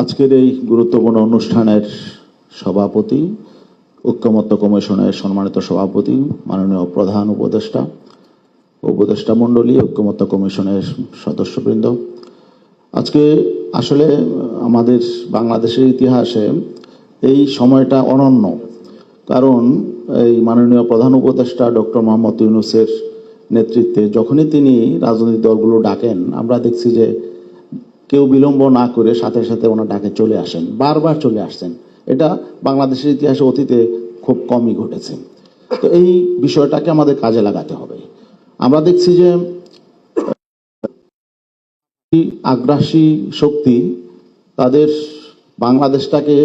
আজকের এই গুরুত্বপূর্ণ অনুষ্ঠানের সভাপতি, ঐক্যমত্য কমিশনের সম্মানিত সভাপতি, মাননীয় প্রধান উপদেষ্টা, উপদেষ্টা মণ্ডলী, ঐক্যমত্য কমিশনের সদস্যবৃন্দ, আজকে আসলে আমাদের বাংলাদেশের ইতিহাসে এই সময়টা অনন্য। কারণ এই মাননীয় প্রধান উপদেষ্টা ডক্টর মোহাম্মদ ইউনূসের নেতৃত্বে যখনই তিনি রাজনৈতিক দলগুলো ডাকেন, আমরা দেখছি যে কেউ বিলম্ব না করে সাথে সাথে ওনার ডাকে চলে আসেন, বারবার চলে আসছেন। এটা বাংলাদেশের ইতিহাসে অতীতে খুব কমই ঘটেছে। তো এই বিষয়টাকে আমাদের কাজে লাগাতে হবে। আমরা দেখছি যে আগ্রাসী শক্তি তাদের বাংলাদেশটাকে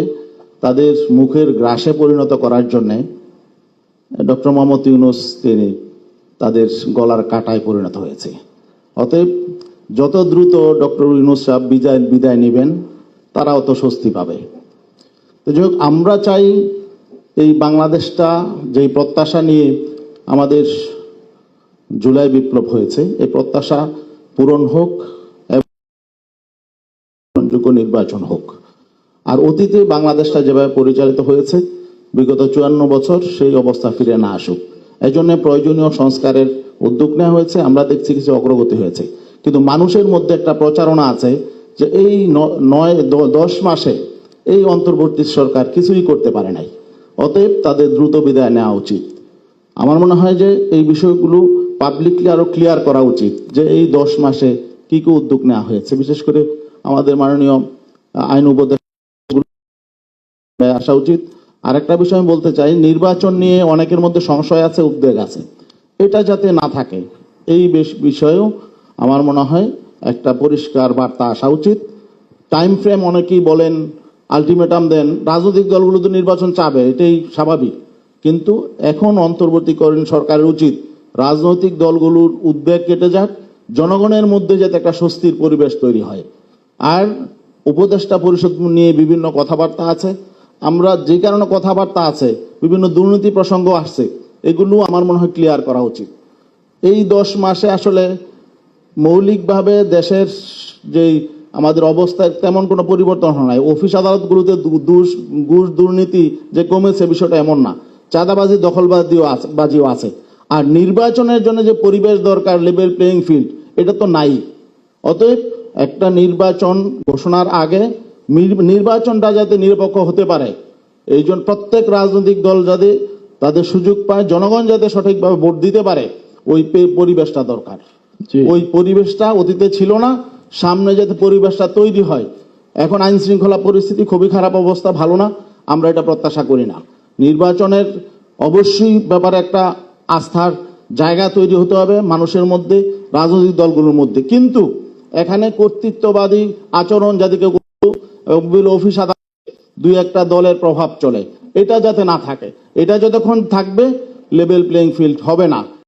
তাদের মুখের গ্রাসে পরিণত করার জন্যে ডক্টর মোহাম্মদ ইউনূস তিনি তাদের গলার কাটায় পরিণত হয়েছে। অতএব যত দ্রুত ডক্টর ইউনূস সাহেব বিদায় নেবেন, তারা অত স্বস্তি পাবে। তো যাই হোক, আমরা চাই এই বাংলাদেশটা যেই প্রত্যাশা নিয়ে আমাদের জুলাই বিপ্লব হয়েছে, এই প্রত্যাশা পূরণ হোক এবং যোগ্য নির্বাচন হোক। আর অতীতে বাংলাদেশটা যেভাবে পরিচালিত হয়েছে বিগত 54 বছর, সেই অবস্থা ফিরে না আসুক। এই জন্য প্রয়োজনীয় সংস্কারের উদ্যোগ নেওয়া হয়েছে। আমরা দেখছি কিছু অগ্রগতি হয়েছে, কিন্তু মানুষের মধ্যে একটা প্রচারণা আছে যে এই 9-10 মাসে এই অন্তর্বর্তী সরকার কিছুই করতে পারে নাই, অতএব তাদের দ্রুত বিদায় নেওয়া উচিত। আমার মনে হয় যে এই বিষয়গুলো পাবলিকলি আরো ক্লিয়ার করা উচিত যে এই 10 মাসে কি কি উদ্যোগ নেওয়া হয়েছে। বিশেষ করে আমাদের মাননীয় আইন উপদেষ্টা আসা উচিত। আরেকটা বিষয় আমি বলতে চাই, নির্বাচন নিয়ে অনেকের মধ্যে সংশয় আছে, উদ্বেগ আছে, এটা যাতে না থাকে এই বিষয়েও আমার মনে হয় একটা পরিষ্কার বার্তা আসা উচিত। টাইম ফ্রেম অনেকেই বলেন, আলটিমেটাম দেন, রাজনৈতিক দলগুলো তো নির্বাচন চাবে, এটাই স্বাভাবিক। কিন্তু এখন অন্তর্বর্তীকালীন সরকারের উচিত রাজনৈতিক দলগুলোর উদ্বেগ কেটে যাক, জনগণের মধ্যে যাতে একটা স্বস্তির পরিবেশ তৈরি হয়। আর উপদেষ্টা পরিষদ নিয়ে বিভিন্ন কথাবার্তা আছে, আমরা যে কারণে কথাবার্তা আছে, বিভিন্ন দুর্নীতি প্রসঙ্গ আসছে, এগুলো আমার মনে হয় ক্লিয়ার করা উচিত। এই 10 মাসে আসলে মৌলিকভাবে দেশের যেই আমাদের অবস্থায় তেমন কোনো পরিবর্তন হয় নাই। অফিস আদালতগুলোতে ঘুষ দুর্নীতি যে কমেছে বিষয়টা এমন না, চাঁদাবাজি দখলবাজিও আছে। আর নির্বাচনের জন্য যে পরিবেশ দরকার, লেভেল প্লেইং ফিল্ড, এটা তো নাই। অতএব একটা নির্বাচন ঘোষণার আগে নির্বাচনটা যাতে নিরপেক্ষ হতে পারে, এই জন্য প্রত্যেক রাজনৈতিক দল যাতে তাদের সুযোগ পায়, জনগণ যাতে সঠিকভাবে ভোট দিতে পারে, ওই পরিবেশটা দরকার। ওই পরিবেশটা অতীতে ছিল না, সামনে যাতে পরিবেশটা তৈরি হয়। এখন আইন শৃঙ্খলা পরিস্থিতি খুবই খারাপ অবস্থা, ভালো না, আমরা এটা প্রত্যাশা করি না। নির্বাচনের অবশ্যই ব্যাপারে একটা আস্থার জায়গা তৈরি হতে হবে মানুষের মধ্যে, রাজনৈতিক দলগুলোর মধ্যে। কিন্তু এখানে কর্তৃত্ববাদী আচরণ যাতে কেউ অফিস আদালতে 2-1টা দলের প্রভাব চলে, এটা যাতে না থাকে। এটা যতক্ষণ থাকবে লেভেল প্লেইং ফিল্ড হবে না।